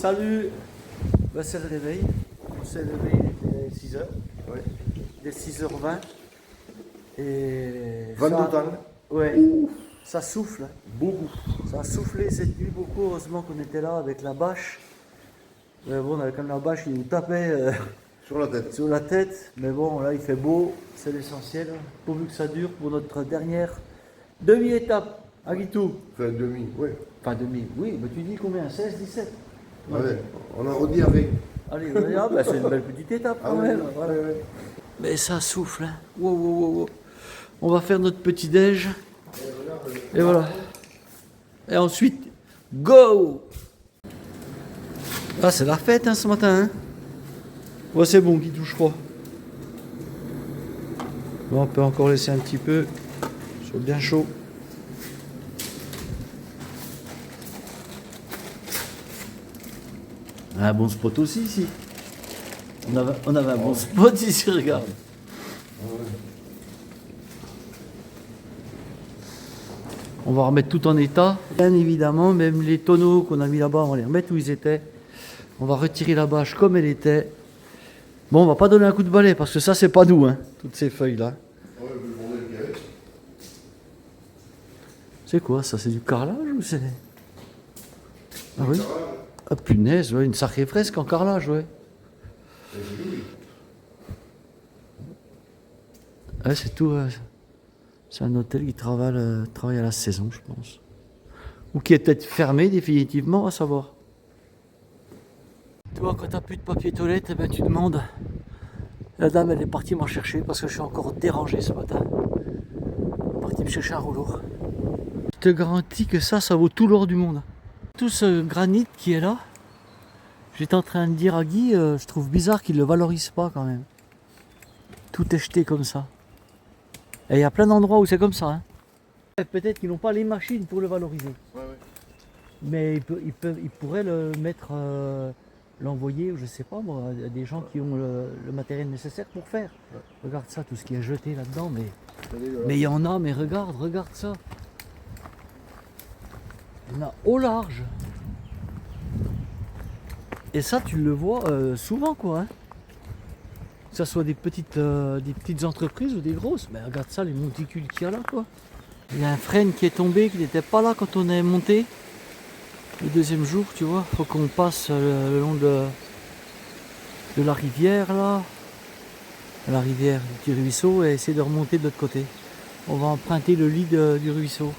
Salut. Ben, c'est le réveil. On s'est levé, il était 6h. Ouais. Il est 6h20. Et 22 ça, tonnes. ouais, ça souffle. Beaucoup. Ça a soufflé cette nuit beaucoup. Heureusement qu'on était là avec la bâche. Mais bon, avec la bâche, il nous tapait Sur la tête. sur la tête. Mais bon, là, il fait beau. C'est l'essentiel. Pourvu que ça dure pour notre dernière demi-étape à Guitou. Enfin, demi, oui. Enfin, demi, oui. Mais tu dis combien? 16, 17? Ouais. On a redit avec. Allez, regarde, bah, c'est une belle petite étape quand même. Voilà. Ouais. Mais ça souffle. Hein. Wow, wow, wow, wow. On va faire notre petit déj. Et voilà. Et ensuite, go! Ah, c'est la fête hein, ce matin. Hein. Ouais, c'est bon, qui touche froid. Bon, on peut encore laisser un petit peu. Soit bien chaud. Un bon spot aussi ici. On avait un bon spot ici, regarde. On va remettre tout en état. Bien évidemment, même les tonneaux qu'on a mis là-bas, on va les remettre où ils étaient. On va retirer la bâche comme elle était. Bon, on va pas donner un coup de balai parce que ça, c'est pas nous, hein, toutes ces feuilles-là. C'est quoi ça? C'est du carrelage ou c'est... Ah oui? Ah punaise, ouais, une sacrée fresque en carrelage, ouais. Ouais, c'est tout. C'est un hôtel qui travaille à la saison, je pense. Ou qui est peut-être fermé définitivement, à savoir. Tu vois, quand t'as plus de papier toilette, eh ben, tu demandes. La dame, elle est partie m'en chercher parce que je suis encore dérangé ce matin. Elle est partie me chercher un rouleau. Je te garantis que ça vaut tout l'or du monde. Tout ce granit qui est là, j'étais en train de dire à Guy, je trouve bizarre qu'il ne le valorise pas quand même. Tout est jeté comme ça. Et il y a plein d'endroits où c'est comme ça. Hein. Peut-être qu'ils n'ont pas les machines pour le valoriser. Ouais. Mais ils pourraient le mettre, l'envoyer, je sais pas moi, à des gens qui ont le matériel nécessaire pour faire. Ouais. Regarde ça, tout ce qui est jeté là-dedans. Mais il y en a, mais regarde ça. Il y en a au large. Et ça, tu le vois souvent, quoi. Hein. Que ce soit des petites entreprises ou des grosses. Mais regarde ça, les monticules qu'il y a là, quoi. Il y a un frêne qui est tombé, qui n'était pas là quand on est monté. Le deuxième jour, tu vois, faut qu'on passe le long de la rivière, là. La rivière du ruisseau et essayer de remonter de l'autre côté. On va emprunter le lit du ruisseau.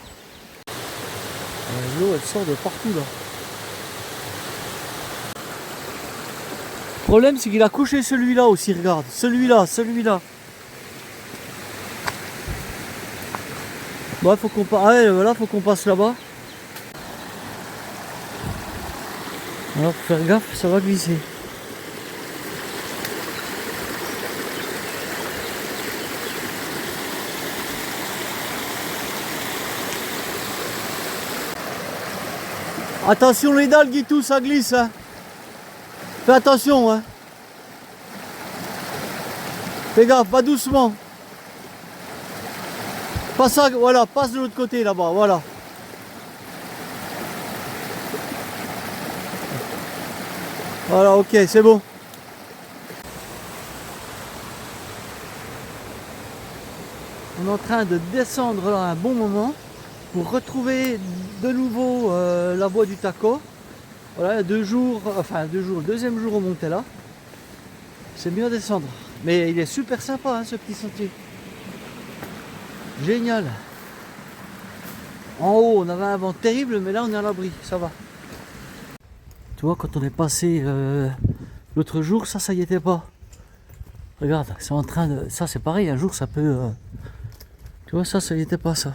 L'eau, elle sort de partout, là. Le problème, c'est qu'il a couché celui-là aussi, regarde. Celui-là. Bon, faut qu'on passe là-bas. Alors, faut faire gaffe, ça va glisser. Attention les dalles, Guitou, ça glisse. Hein. Fais attention. Hein. Fais gaffe, va doucement. Passe de l'autre côté là-bas, voilà. Voilà, ok, c'est bon. On est en train de descendre là un bon moment pour retrouver de nouveau la voie du Taco. Voilà, 2 jours, le deuxième jour on montait là. C'est mieux à descendre. Mais il est super sympa hein, ce petit sentier. Génial. En haut on avait un vent terrible mais là on est à l'abri, ça va. Tu vois quand on est passé l'autre jour, ça y était pas. Regarde, c'est en train de. Ça c'est pareil, un jour ça peut. Tu vois ça y était pas ça.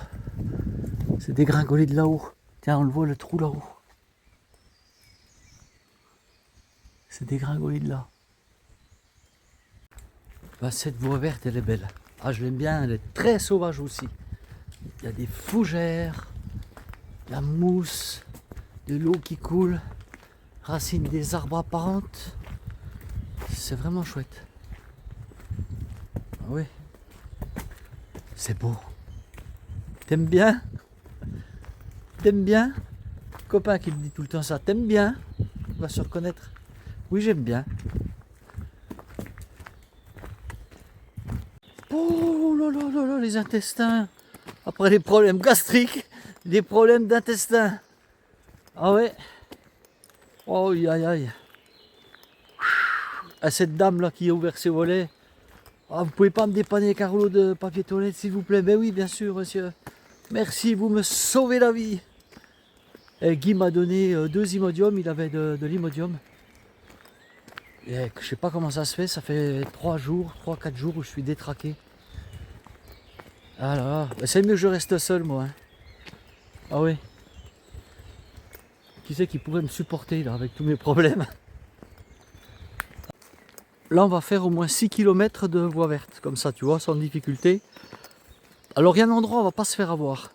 C'est dégringolé de là-haut. Tiens, on le voit le trou là-haut. C'est dégringolé de là. Bah, cette voie verte, elle est belle. Ah, je l'aime bien, elle est très sauvage aussi. Il y a des fougères, la mousse, de l'eau qui coule, racines des arbres apparentes. C'est vraiment chouette. Ah oui. C'est beau. T'aimes bien? T'aimes bien? Copain qui me dit tout le temps ça, t'aimes bien? va se reconnaître. Oui, j'aime bien. Oh là là là là, les intestins. Après les problèmes gastriques, des problèmes d'intestin. Ah ouais. Oh aïe aïe aïe. À cette dame là qui a ouvert ses volets. Ah, vous pouvez pas me dépanner avec un rouleau de papier toilette s'il vous plaît? Ben oui, bien sûr, monsieur. Merci, vous me sauvez la vie. Et Guy m'a donné 2 Imodium, il avait de l'Imodium. Et je sais pas comment ça se fait 3 jours, 3-4 jours où je suis détraqué. Ah là là, ben c'est mieux que je reste seul moi. Hein. Ah oui. Qui c'est qui pourrait me supporter là avec tous mes problèmes? Là on va faire au moins 6 km de voie verte, comme ça tu vois, sans difficulté. Alors il y a un endroit où on va pas se faire avoir.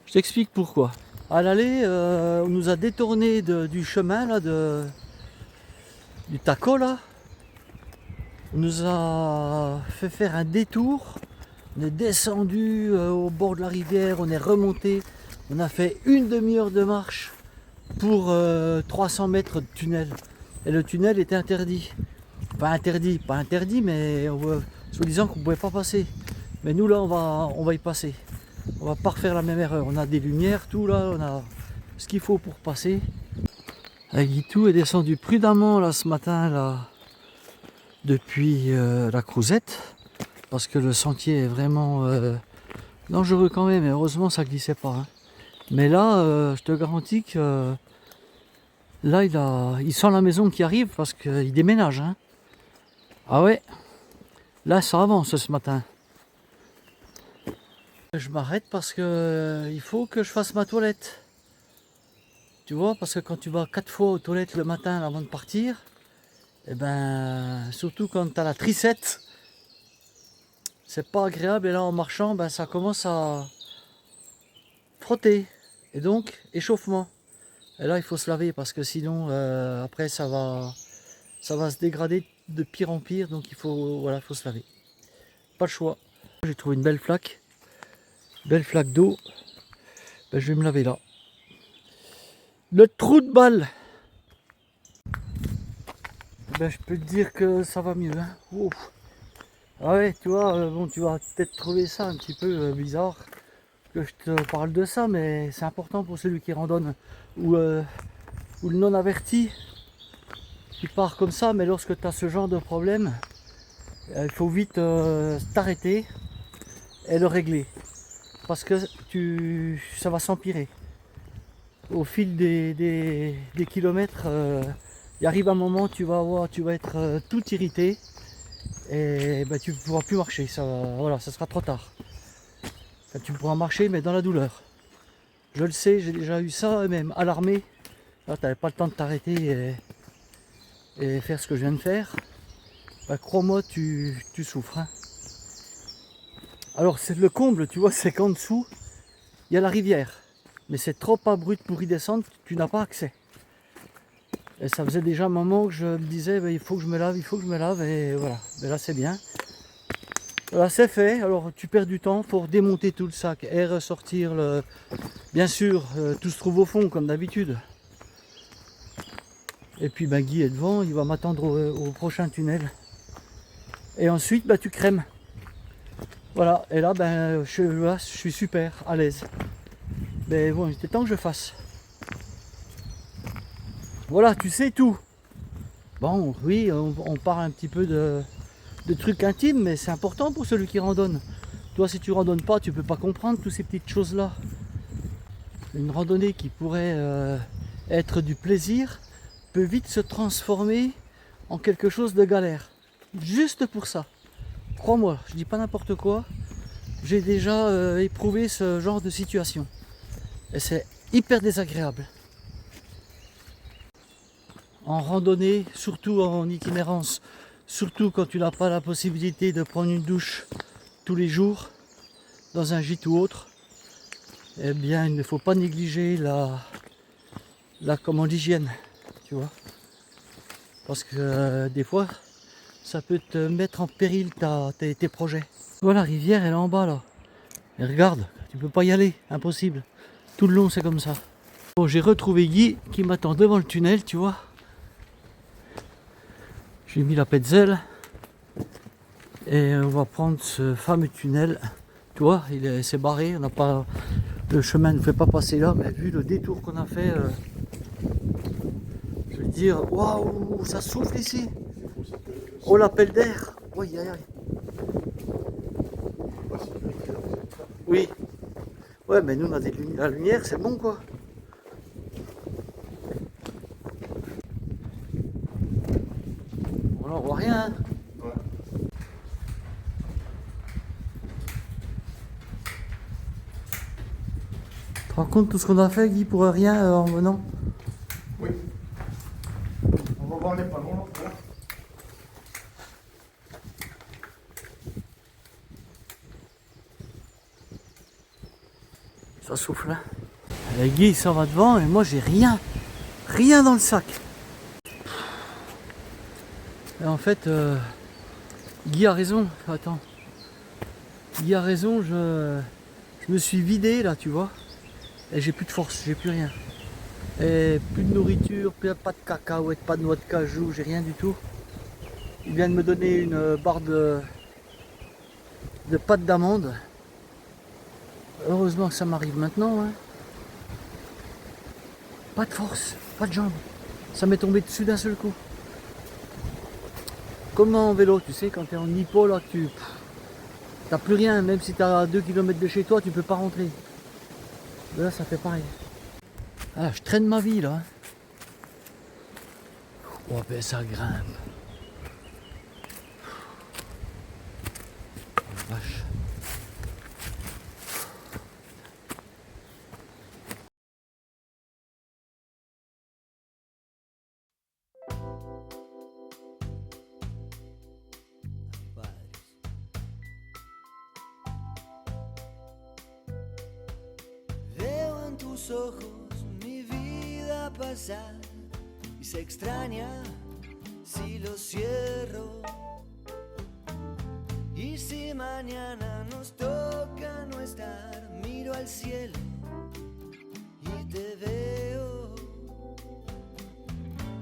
Je t'explique pourquoi. À l'aller, on nous a détourné du chemin là, du taco là. On nous a fait faire un détour. On est descendu au bord de la rivière, on est remonté. On a fait une demi-heure de marche pour 300 mètres de tunnel. Et le tunnel était interdit. Pas interdit, mais soi-disant qu'on ne pouvait pas passer. Mais nous là, on va y passer. On va pas refaire la même erreur. On a des lumières, tout là, on a ce qu'il faut pour passer. Guitou est descendu prudemment là ce matin là, depuis la Crouzette, parce que le sentier est vraiment dangereux quand même. Et heureusement ça glissait pas. Hein. Mais là, je te garantis que là il sent la maison qui arrive parce qu'il déménage. Hein. Ah ouais, là ça avance ce matin. Je m'arrête parce que il faut que je fasse ma toilette. Tu vois, parce que quand tu vas 4 fois aux toilettes le matin avant de partir, et ben surtout quand tu as la tricette, c'est pas agréable. Et là en marchant, ben, ça commence à frotter. Et donc échauffement. Et là il faut se laver parce que sinon après ça va se dégrader de pire en pire. Donc il faut, voilà, faut se laver. Pas le choix. J'ai trouvé une belle flaque d'eau. Ben, je vais me laver là. Le trou de balle. Ben, je peux te dire que ça va mieux. Hein. Ouf. Ah ouais, tu vois, bon, tu vas peut-être trouver ça un petit peu bizarre que je te parle de ça, mais c'est important pour celui qui randonne ou le non averti qui part comme ça. Mais lorsque tu as ce genre de problème, il faut vite t'arrêter et le régler parce que ça va s'empirer. Au fil des kilomètres, il arrive un moment tu vas être tout irrité et ben, tu ne pourras plus marcher, voilà, ça sera trop tard. Enfin, tu pourras marcher mais dans la douleur. Je le sais, j'ai déjà eu ça, même à l'armée. Là tu n'avais pas le temps de t'arrêter et faire ce que je viens de faire. Ben, crois-moi, tu souffres. Hein. Alors c'est le comble, tu vois, c'est qu'en dessous, il y a la rivière. Mais c'est trop abrupt pour y descendre, tu n'as pas accès. Et ça faisait déjà un moment que je me disais, ben, il faut que je me lave, et voilà. Mais là c'est bien. Voilà, c'est fait. Alors tu perds du temps pour démonter tout le sac et ressortir le... Bien sûr, tout se trouve au fond comme d'habitude. Et puis ben, Guy est devant, il va m'attendre au prochain tunnel. Et ensuite ben, tu crèmes. Voilà, et là ben, je suis super à l'aise. Mais bon, il était temps que je fasse. Voilà, tu sais tout. Bon, oui, on parle un petit peu de trucs intimes, mais c'est important pour celui qui randonne. Toi, si tu randonnes pas, tu peux pas comprendre toutes ces petites choses-là. Une randonnée qui pourrait être du plaisir peut vite se transformer en quelque chose de galère. Juste pour ça. Crois-moi, je dis pas n'importe quoi. J'ai déjà éprouvé ce genre de situation. Et c'est hyper désagréable. En randonnée, surtout en itinérance, surtout quand tu n'as pas la possibilité de prendre une douche tous les jours, dans un gîte ou autre, eh bien il ne faut pas négliger l'hygiène, tu vois. Parce que des fois, ça peut te mettre en péril tes projets. Voilà, la rivière elle est en bas là. Et regarde, tu peux pas y aller, impossible. Tout le long c'est comme ça. Bon, j'ai retrouvé Guy qui m'attend devant le tunnel, tu vois. J'ai mis la Petzel. Et on va prendre ce fameux tunnel. Tu vois, il s'est barré. On n'a pas, le chemin ne fait pas passer là, mais vu le détour qu'on a fait, je veux dire, waouh, ça souffle ici. Oh, l'appel d'air. Oui, aïe, aïe. Oui. Ouais, mais nous on a la lumière, c'est bon quoi. Bon, là on voit rien. Hein. Ouais. Tu te rends compte tout ce qu'on a fait, Guy, pour rien en venant? Oui. On va voir les panneaux là. Voilà. Ça souffle. Hein. Et Guy il s'en va devant et moi j'ai rien. Rien dans le sac. Et en fait, Guy a raison. Attends. Guy a raison, je me suis vidé là, tu vois. Et j'ai plus de force, j'ai plus rien. Et plus de nourriture, pas de cacahuètes, pas de noix de cajou, j'ai rien du tout. Il vient de me donner une barre de pâte d'amande. Heureusement que ça m'arrive maintenant. Hein. Pas de force, pas de jambes. Ça m'est tombé dessus d'un seul coup. Comme en vélo, tu sais, quand tu es en hippo, là, tu n'as plus rien. Même si tu as 2 km de chez toi, tu peux pas rentrer. Là, ça fait pareil. Ah, je traîne ma vie, là. Oh, ben ça grimpe. Oh, vache. Veo en tus ojos mi vida pasar y se extraña si lo cierro. Y si mañana nos toca no estar, miro al cielo y te veo.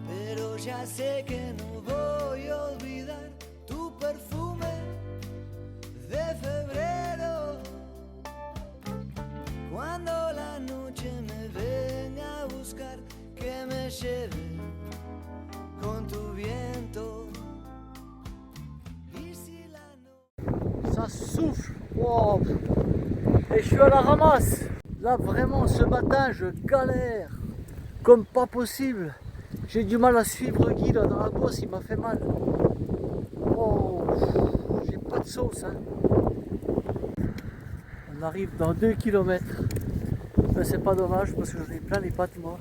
Pero ya sé que no voy a olvidar tu perfume de febrero. Cuando la noche me venga a buscar, que me lleve con tu viento. Y si la noche... Ça souffle. Wow. Et je suis à la ramasse. Là, vraiment, ce matin, je galère. Comme pas possible. J'ai du mal à suivre Guy là dans la bosse, il m'a fait mal. Oh, j'ai pas de sauce. Hein. On arrive dans 2 km. Ben, c'est pas dommage parce que j'en ai plein les pattes moi.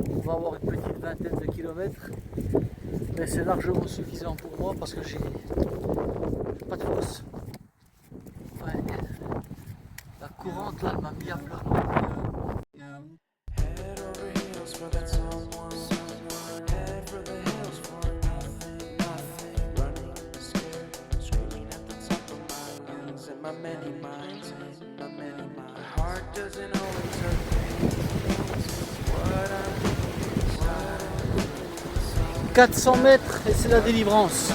On va avoir une petite vingtaine de kilomètres. Mais c'est largement suffisant pour moi parce que j'ai pas de force. Ouais. La courante là m'a mis à plat. Head over heels for that someone. Head for the hills for nothing, nothing. Running, scared, screaming at the top of my lungs. In my many minds, in my many minds. My heart doesn't always hurt me. What I need, 400 mètres et c'est la délivrance.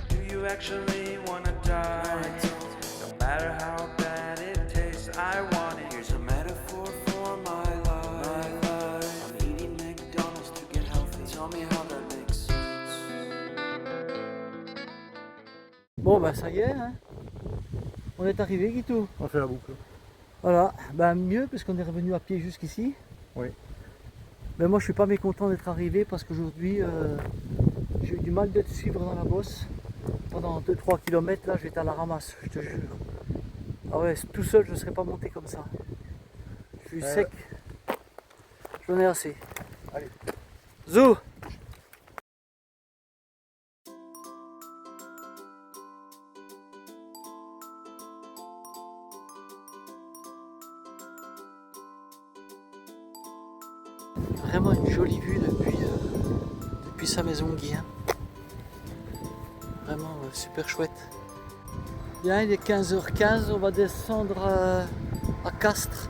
do you actually wanna die? No matter how bad it tastes, I want it. Here's a metaphor for my life. I'm eating McDonald's to get healthy. Tell me how that makes sense. Bon bah ça y est, hein. On est arrivé Guitou. On fait la boucle. Voilà, ben mieux parce qu'on est revenu à pied jusqu'ici. Oui. Mais moi je suis pas mécontent d'être arrivé parce qu'aujourd'hui j'ai eu du mal de te suivre dans la bosse. Pendant 2-3 km là j'étais à la ramasse, je te jure. Ah ouais, tout seul je ne serais pas monté comme ça. Je suis sec. J'en ai assez. Allez. Zou. Vraiment une jolie vue depuis sa maison Guy. Hein. Vraiment super chouette. Bien, il est 15h15, on va descendre à Castres.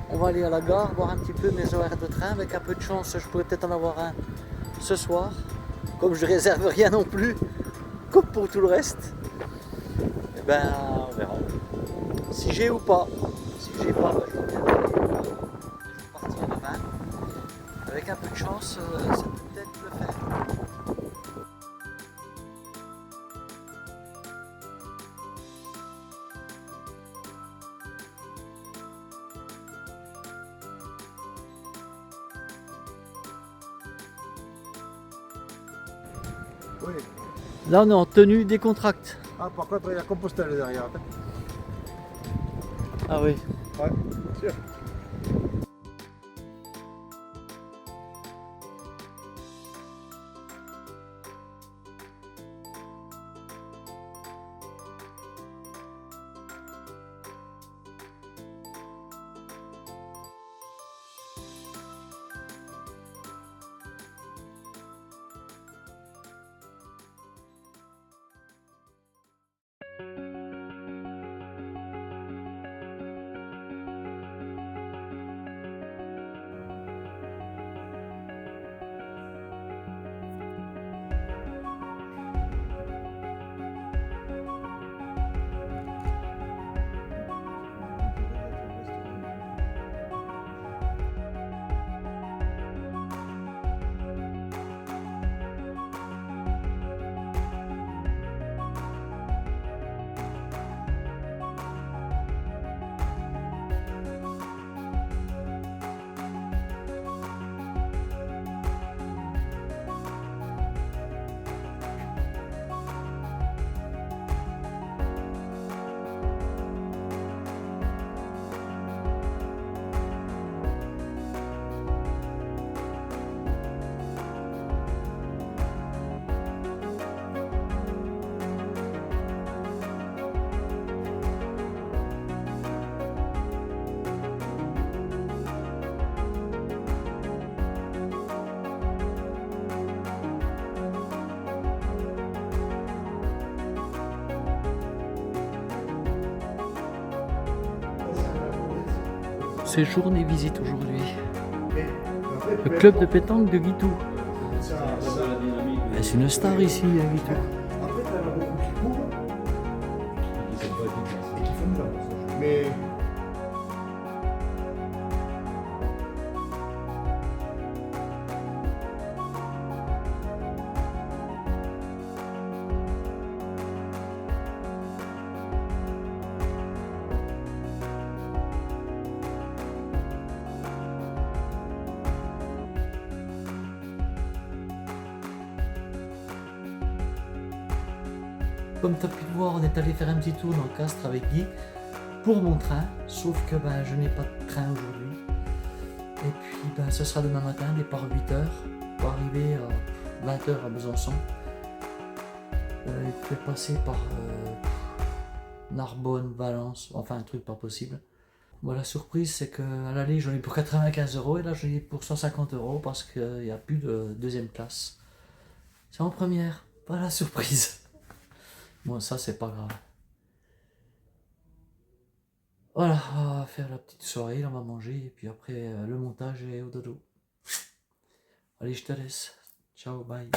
On va aller à la gare, voir un petit peu mes horaires de train. Avec un peu de chance, je pourrais peut-être en avoir un ce soir. Comme je réserve rien non plus, comme pour tout le reste. Et ben, on verra. Si j'ai ou pas. Si j'ai pas, ben, je vais partir demain. Avec un peu de chance, ça peut peut-être le faire. Oui. Là, on est en tenue décontracte. Ah, par contre, il y a Compostelle derrière. Ah oui. Ouais, sûr. C'est journée visite aujourd'hui. Le club de pétanque de Guitou. C'est une star ici à Guitou. Après, tu en as beaucoup qui courent et qui font de la. Mais. Comme tu as pu le voir, on est allé faire un petit tour dans le Castres avec Guy pour mon train, sauf que ben, je n'ai pas de train aujourd'hui. Et puis ben, ce sera demain matin, départ 8h, pour arriver à 20h à Besançon. Il faut passer par Narbonne, Valence, enfin un truc pas possible. Bon, la surprise, c'est qu'à l'aller, j'en ai pour 95 € et là, j'en ai pour 150 € parce qu'il n'y a plus de deuxième classe. C'est en première, pas la surprise. Bon, ça, c'est pas grave. Voilà, on va faire la petite soirée, on va manger et puis après, le montage est au dodo. Allez, je te laisse. Ciao, bye.